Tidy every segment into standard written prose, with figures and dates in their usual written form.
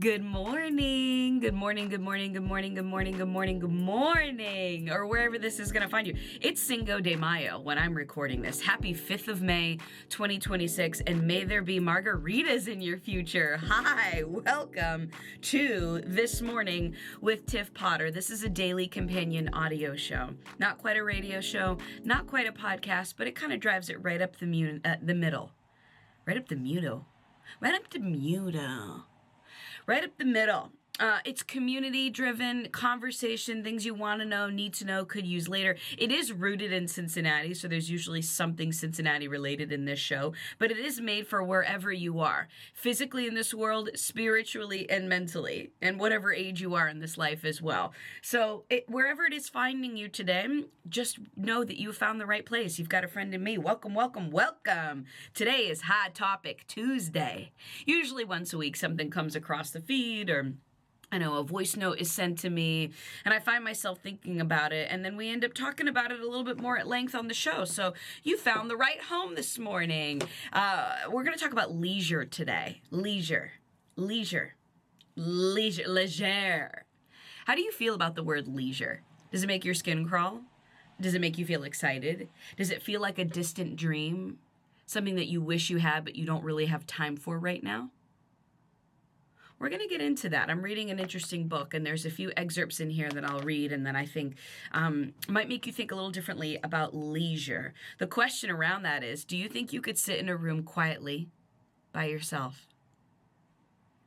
Good morning. Good morning. Good morning. Good morning. Good morning. Good morning. Good morning. Or wherever this is going to find you. It's Cinco de Mayo when I'm recording this. Happy 5th of May, 2026. And may there be margaritas in your future. Hi. Welcome to This Morning with Tiff Potter. This is a daily companion audio show. Not quite a radio show. Not quite a podcast. But it kind of drives it right up the middle. Right up the middle. Right up the middle. Right up the middle. It's community-driven conversation, things you want to know, need to know, could use later. It is rooted in Cincinnati, so there's usually something Cincinnati-related in this show, but it is made for wherever you are, physically in this world, spiritually and mentally, and whatever age you are in this life as well. So wherever it is finding you today, just know that you found the right place. You've got a friend in me. Welcome, welcome, welcome. Today is Hot Topic Tuesday. Usually once a week, something comes across the feed or I know a voice note is sent to me and I find myself thinking about it and then we end up talking about it a little bit more at length on the show. So you found the right home this morning. We're going to talk about leisure today. Leisure. How do you feel about the word leisure? Does it make your skin crawl? Does it make you feel excited? Does it feel like a distant dream? Something that you wish you had but you don't really have time for right now? We're going to get into that. I'm reading an interesting book, and there's a few excerpts in here that I'll read and that I think might make you think a little differently about leisure. The question around that is, do you think you could sit in a room quietly by yourself?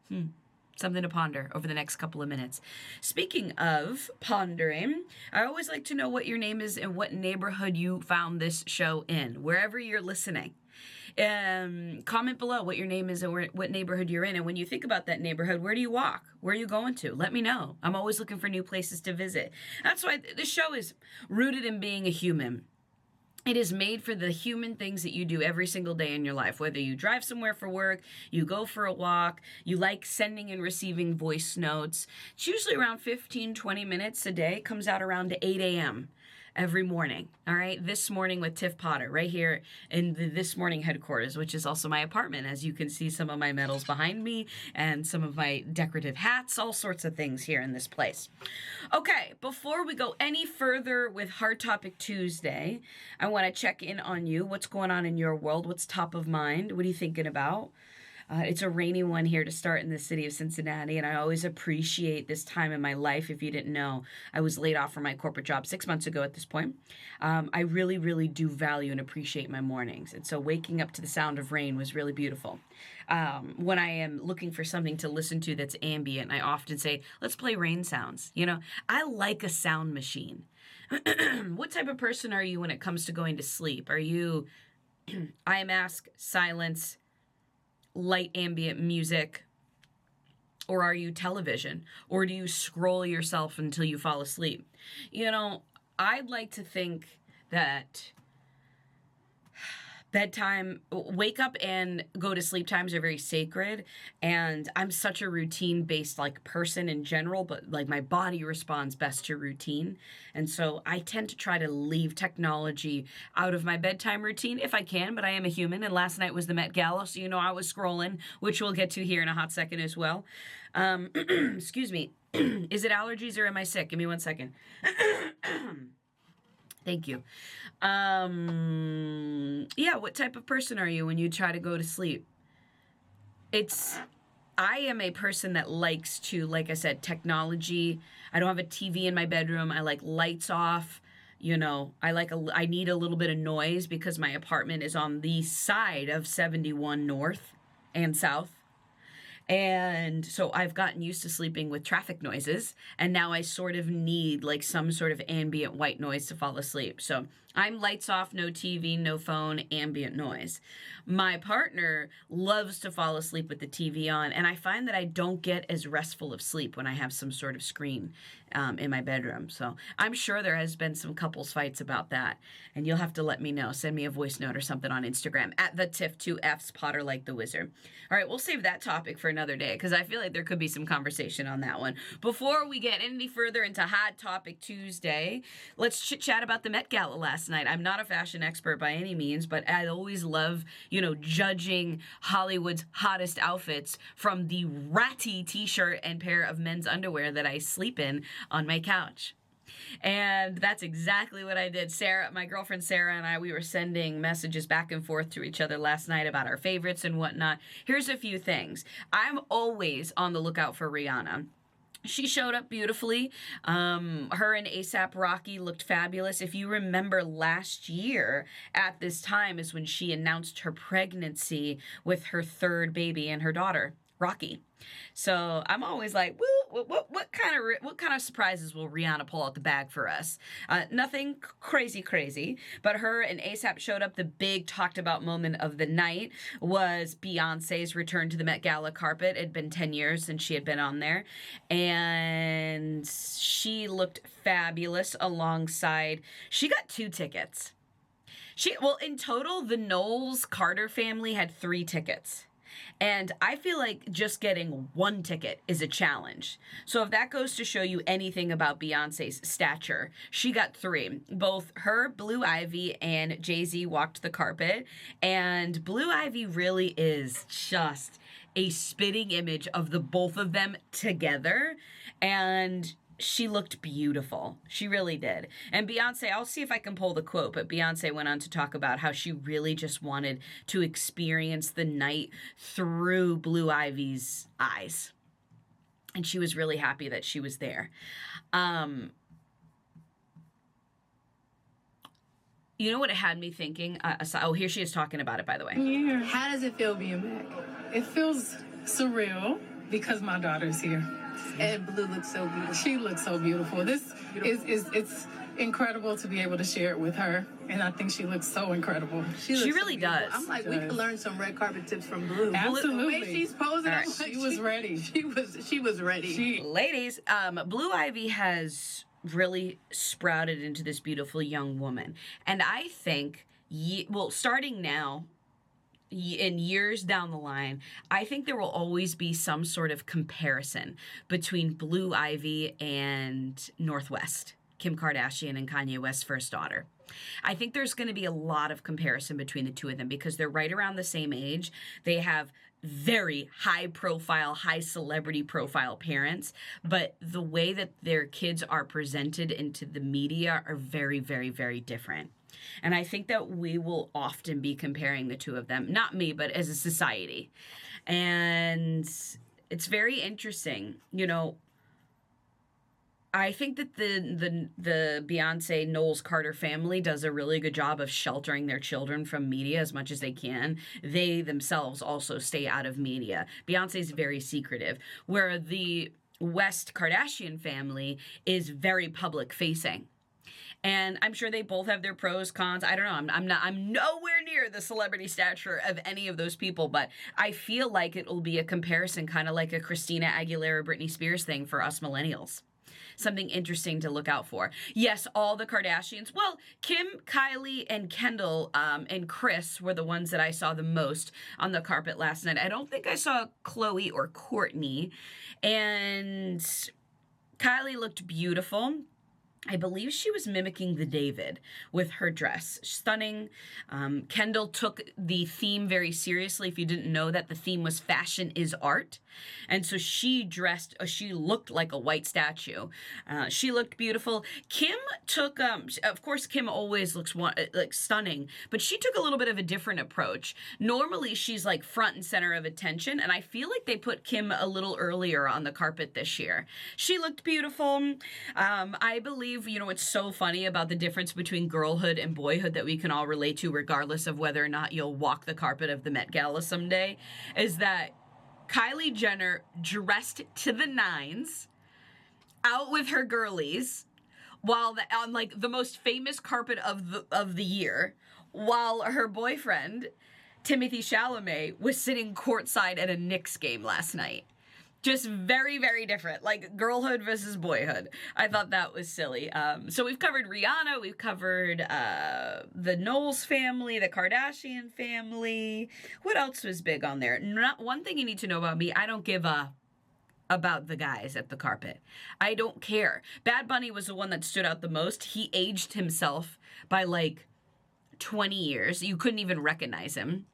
Something to ponder over the next couple of minutes. Speaking of pondering, I always like to know what your name is and what neighborhood you found this show in, wherever you're listening. Comment below what your name is and what neighborhood you're in. And when you think about that neighborhood, where do you walk? Where are you going to? Let me know. I'm always looking for new places to visit. That's why this show is rooted in being a human. It is made for the human things that you do every single day in your life, whether you drive somewhere for work, you go for a walk, you like sending and receiving voice notes. It's usually around 15, 20 minutes a day. It comes out around 8 a.m. every morning. All right. This Morning with Tiff Potter right here in the This Morning headquarters, which is also my apartment. As you can see, some of my medals behind me and some of my decorative hats, all sorts of things here in this place. Okay. Before we go any further with Hard Topic Tuesday, I want to check in on you. What's going on in your world? What's top of mind? What are you thinking about? It's a rainy one here to start in the city of Cincinnati, and I always appreciate this time in my life. If you didn't know, I was laid off from my corporate job 6 months ago at this point. I really, really do value and appreciate my mornings, and so waking up to the sound of rain was really beautiful. When I am looking for something to listen to that's ambient, I often say, let's play rain sounds. You know, I like a sound machine. What type of person are you when it comes to going to sleep? Are you eye mask, silence, light ambient music, or are you television, or do you scroll yourself until you fall asleep? You know, I'd like to think that bedtime, wake up and go to sleep times are very sacred. And I'm such a routine based person in general, but my body responds best to routine. And so I tend to try to leave technology out of my bedtime routine if I can, but I am a human. And last night was the Met Gala. So, I was scrolling, which we'll get to here in a hot second as well. Excuse me. Is it allergies or am I sick? Give me 1 second. Thank you. What type of person are you when you try to go to sleep? I am a person that likes to, like I said, technology. I don't have a TV in my bedroom. I like lights off. I need a little bit of noise because my apartment is on the side of 71 North and South. And so I've gotten used to sleeping with traffic noises, and now I sort of need some sort of ambient white noise to fall asleep. So I'm lights off, no TV, no phone, ambient noise. My partner loves to fall asleep with the TV on, and I find that I don't get as restful of sleep when I have some sort of screen in my bedroom. So I'm sure there has been some couples fights about that. And you'll have to let me know. Send me a voice note or something on Instagram at the Tiff2Fs Potter like the wizard. All right, we'll save that topic for another day because I feel like there could be some conversation on that one. Before we get any further into Hot Topic Tuesday, let's chit chat about the Met Gala last night. I'm not a fashion expert by any means, but I always love, judging Hollywood's hottest outfits from the ratty t-shirt and pair of men's underwear that I sleep in on my couch. And that's exactly what I did. Sarah, my girlfriend Sarah and I, we were sending messages back and forth to each other last night about our favorites and whatnot. Here's a few things. I'm always on the lookout for Rihanna. She showed up beautifully. Her and A$AP Rocky looked fabulous. If you remember last year at this time is when she announced her pregnancy with her third baby and her daughter, Rocky. So I'm always like, what kind of surprises will Rihanna pull out the bag for us? Nothing crazy, but her and A$AP showed up. The big talked about moment of the night was Beyonce's return to the Met Gala carpet. It had been 10 years since she had been on there, and she looked fabulous alongside. She got 2 tickets. In total, the Knowles Carter family had 3 tickets. And I feel like just getting 1 ticket is a challenge. So if that goes to show you anything about Beyonce's stature, she got 3. Both her, Blue Ivy, and Jay-Z walked the carpet. And Blue Ivy really is just a spitting image of the both of them together. And she looked beautiful. She really did. And Beyonce, I'll see if I can pull the quote, but Beyonce went on to talk about how she really just wanted to experience the night through Blue Ivy's eyes. And she was really happy that she was there. You know what it had me thinking? Here she is talking about it, by the way. Yeah. How does it feel being back? It feels surreal because my daughter's here. And Blue looks so beautiful. She looks so beautiful. This is it's incredible to be able to share it with her, and I think she looks so incredible. She really does. I'm like, we could learn some red carpet tips from Blue. Absolutely. The way she's posing, right. like, She was ready. She was ready. Ladies, Blue Ivy has really sprouted into this beautiful young woman, and I think, starting now, in years down the line, I think there will always be some sort of comparison between Blue Ivy and Northwest, Kim Kardashian and Kanye West's first daughter. I think there's going to be a lot of comparison between the two of them because they're right around the same age. They have very high profile, high celebrity profile parents, but the way that their kids are presented into the media are very, very, very different. And I think that we will often be comparing the two of them, not me, but as a society. And it's very interesting. I think that the Beyonce Knowles Carter family does a really good job of sheltering their children from media as much as they can. They themselves also stay out of media. Beyonce's very secretive, where the West Kardashian family is very public facing. And I'm sure they both have their pros, cons. I don't know. I'm nowhere near the celebrity stature of any of those people, but I feel like it will be a comparison, kind of like a Christina Aguilera, Britney Spears thing for us millennials. Something interesting to look out for. Yes, all the Kardashians. Well, Kim, Kylie, and Kendall, and Kris were the ones that I saw the most on the carpet last night. I don't think I saw Khloe or Kourtney. And Kylie looked beautiful. I believe she was mimicking the David with her dress. Stunning. Kendall took the theme very seriously. If you didn't know that, the theme was fashion is art. And so she looked like a white statue. She looked beautiful. Kim took, of course, Kim always looks like stunning, but she took a little bit of a different approach. Normally, she's like front and center of attention, and I feel like they put Kim a little earlier on the carpet this year. She looked beautiful. I believe, it's so funny about the difference between girlhood and boyhood that we can all relate to, regardless of whether or not you'll walk the carpet of the Met Gala someday, is that Kylie Jenner dressed to the nines, out with her girlies, while on like the most famous carpet of the year, while her boyfriend Timothée Chalamet was sitting courtside at a Knicks game last night. Just very, very different, like girlhood versus boyhood. I thought that was silly. So we've covered Rihanna, we've covered the Knowles family, the Kardashian family. What else was big on there? Not one thing you need to know about me, I don't give a about the guys at the carpet. I don't care. Bad Bunny was the one that stood out the most. He aged himself by like 20 years. You couldn't even recognize him.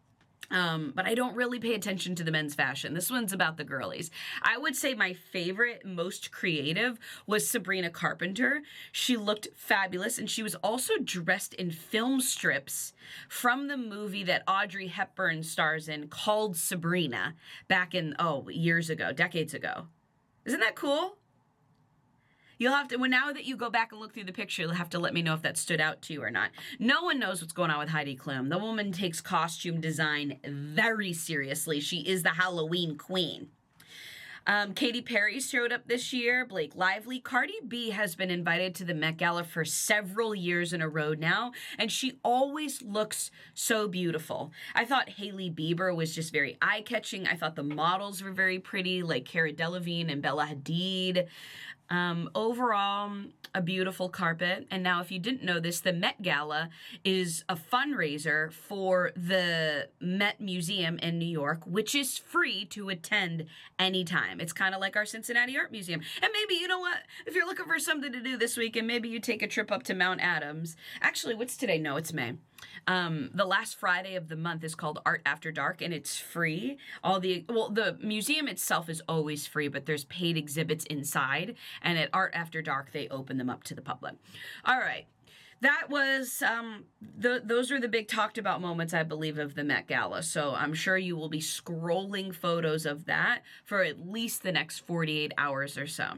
But I don't really pay attention to the men's fashion. This one's about the girlies. I would say my favorite, most creative was Sabrina Carpenter. She looked fabulous, and she was also dressed in film strips from the movie that Audrey Hepburn stars in called Sabrina back in, years ago, decades ago. Isn't that cool? You'll have to, now that you go back and look through the picture, you'll have to let me know if that stood out to you or not. No one knows what's going on with Heidi Klum. The woman takes costume design very seriously. She is the Halloween queen. Katy Perry showed up this year. Blake Lively. Cardi B has been invited to the Met Gala for several years in a row now, and she always looks so beautiful. I thought Hailey Bieber was just very eye-catching. I thought the models were very pretty, like Cara Delevingne and Bella Hadid. Overall, a beautiful carpet. And now, if you didn't know this, the Met Gala is a fundraiser for the Met Museum in New York, which is free to attend anytime. It's kind of like our Cincinnati Art Museum. And maybe, you know what, if you're looking for something to do this weekend, maybe you take a trip up to Mount Adams. Actually, what's today? No, it's May. The last Friday of the month is called Art After Dark, and it's free. The museum itself is always free, but there's paid exhibits inside, and at Art After Dark, they open them up to the public. All right. That was, those are the big talked about moments, I believe, of the Met Gala. So I'm sure you will be scrolling photos of that for at least the next 48 hours or so.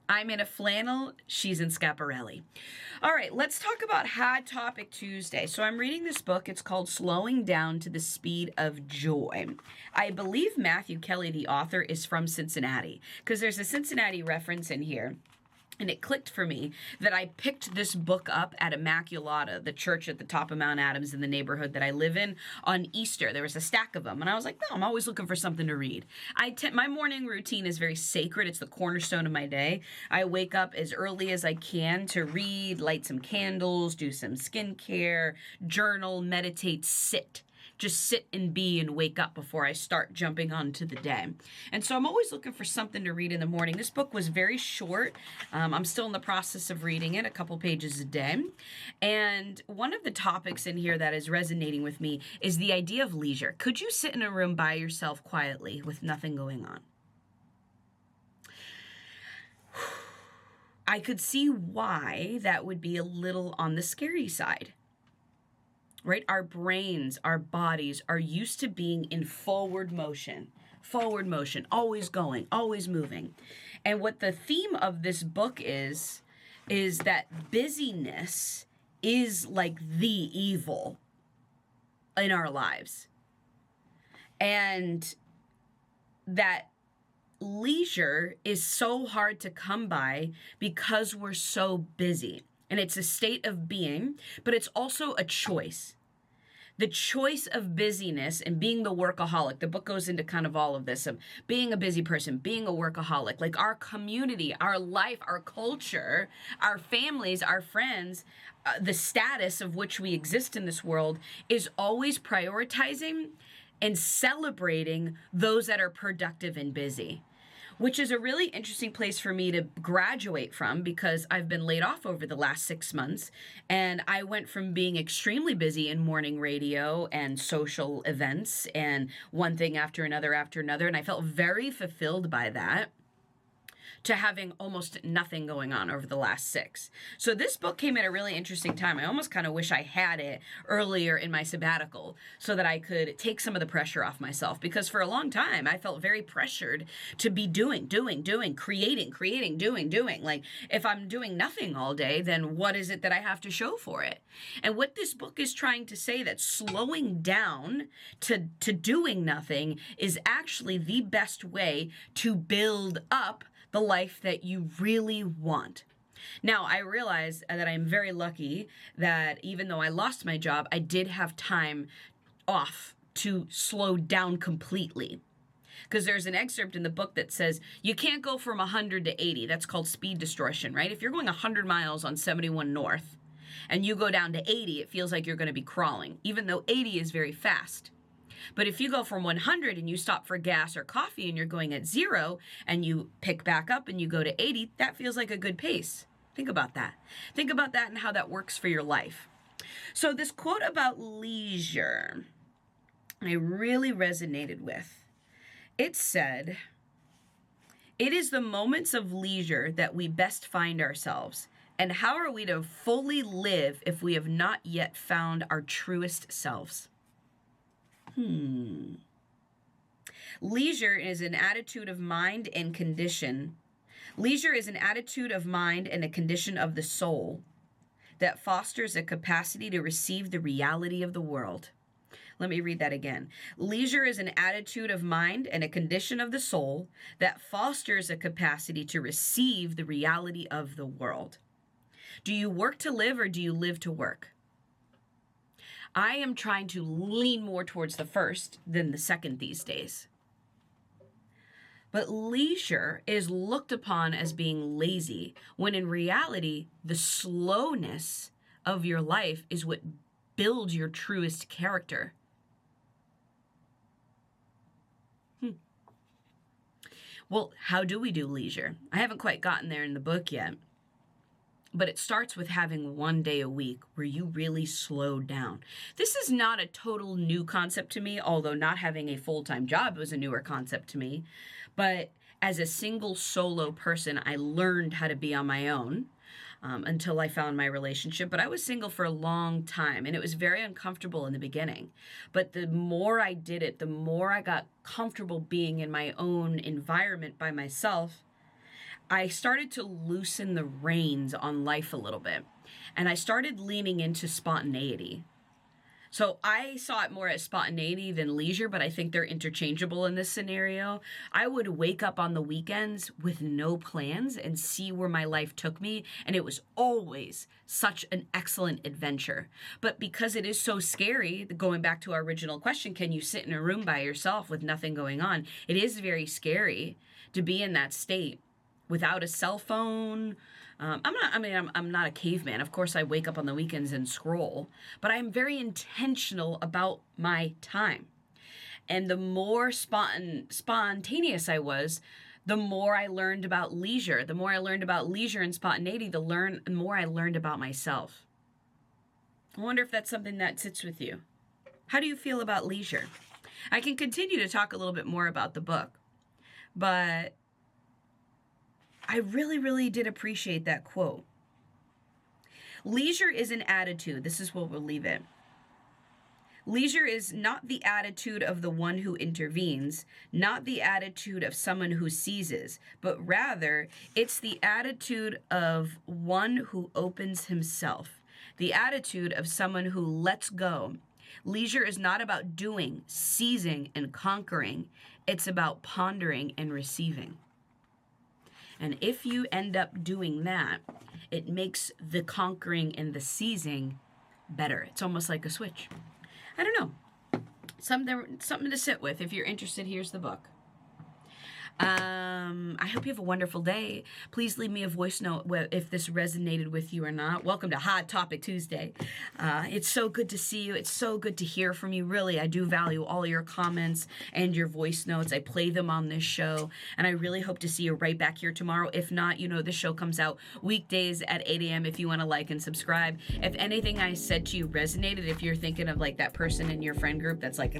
I'm in a flannel, she's in Schiaparelli. All right, let's talk about Hot Topic Tuesday. So I'm reading this book. It's called Slowing Down to the Speed of Joy. I believe Matthew Kelly, the author, is from Cincinnati, because there's a Cincinnati reference in here. And it clicked for me that I picked this book up at Immaculata, the church at the top of Mount Adams in the neighborhood that I live in, on Easter. There was a stack of them. And I was like, no, I'm always looking for something to read. My morning routine is very sacred. It's the cornerstone of my day. I wake up as early as I can to read, light some candles, do some skincare, journal, meditate, sit. Just sit and be and wake up before I start jumping onto the day. And so I'm always looking for something to read in the morning. This book was very short. I'm still in the process of reading it, a couple pages a day. And one of the topics in here that is resonating with me is the idea of leisure. Could you sit in a room by yourself quietly with nothing going on? I could see why that would be a little on the scary side. Right? Our brains, our bodies are used to being in forward motion, always going, always moving. And what the theme of this book is that busyness is like the evil in our lives. And that leisure is so hard to come by because we're so busy. And it's a state of being, but it's also a choice. The choice of busyness and being the workaholic. The book goes into kind of all of this, of being a busy person, being a workaholic. Like our community, our life, our culture, our families, our friends, the status of which we exist in this world is always prioritizing and celebrating those that are productive and busy. Which is a really interesting place for me to graduate from, because I've been laid off over the last 6 months, and I went from being extremely busy in morning radio and social events and one thing after another, and I felt very fulfilled by that, to having almost nothing going on over the last 6. So this book came at a really interesting time. I almost kind of wish I had it earlier in my sabbatical so that I could take some of the pressure off myself, because for a long time I felt very pressured to be doing, creating, doing. Like if I'm doing nothing all day, then what is it that I have to show for it? And what this book is trying to say, that slowing down to doing nothing is actually the best way to build up the life that you really want. Now, I realize that I'm very lucky that even though I lost my job, I did have time off to slow down completely. Because there's an excerpt in the book that says you can't go from 100 to 80. That's called speed distortion, right? If you're going 100 miles on 71 North and you go down to 80, it feels like you're going to be crawling, even though 80 is very fast. But if you go from 100 and you stop for gas or coffee and you're going at 0 and you pick back up and you go to 80, that feels like a good pace. Think about that. Think about that and how that works for your life. So this quote about leisure, I really resonated with. It said, "It is the moments of leisure that we best find ourselves. And how are we to fully live if we have not yet found our truest selves?" Leisure is an attitude of mind and condition. Leisure is an attitude of mind and a condition of the soul that fosters a capacity to receive the reality of the world. Let me read that again. Leisure is an attitude of mind and a condition of the soul that fosters a capacity to receive the reality of the world. Do you work to live or do you live to work? I am trying to lean more towards the first than the second these days. But leisure is looked upon as being lazy, when in reality, the slowness of your life is what builds your truest character. Well, how do we do leisure? I haven't quite gotten there in the book yet. But it starts with having one day a week where you really slow down. This is not a total new concept to me, although not having a full-time job was a newer concept to me. But as a single solo person, I learned how to be on my own until I found my relationship. But I was single for a long time, and it was very uncomfortable in the beginning. But the more I did it, the more I got comfortable being in my own environment by myself, I started to loosen the reins on life a little bit, and I started leaning into spontaneity. So I saw it more as spontaneity than leisure, but I think they're interchangeable in this scenario. I would wake up on the weekends with no plans and see where my life took me, and it was always such an excellent adventure. But because it is so scary, going back to our original question, can you sit in a room by yourself with nothing going on? It is very scary to be in that state without a cell phone. I'm not a caveman. Of course, I wake up on the weekends and scroll, but I'm very intentional about my time. And the more spontaneous I was, the more I learned about leisure. The more I learned about leisure and spontaneity, the more I learned about myself. I wonder if that's something that sits with you. How do you feel about leisure? I can continue to talk a little bit more about the book, but I really, really did appreciate that quote. Leisure is an attitude. This is where we'll leave it. Leisure is not the attitude of the one who intervenes, not the attitude of someone who seizes, but rather it's the attitude of one who opens himself, the attitude of someone who lets go. Leisure is not about doing, seizing, and conquering. It's about pondering and receiving. And if you end up doing that, it makes the conquering and the seizing better. It's almost like a switch. I don't know. Something to sit with. If you're interested, here's the book. I hope you have a wonderful day. Please leave me a voice note if this resonated with you or not. Welcome to Hot Topic Tuesday. It's so good to see you. It's so good to hear from you. Really, I do value all your comments and your voice notes. I play them on this show, and I really hope to see you right back here tomorrow. If not, the show comes out weekdays at 8 a.m. if you want to like and subscribe. If anything I said to you resonated, if you're thinking of like that person in your friend group that's like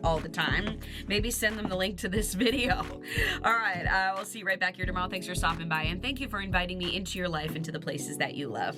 all the time, maybe send them the link to this video. All right, we'll see you right back here tomorrow. Thanks for stopping by, and thank you for inviting me into your life, into the places that you love.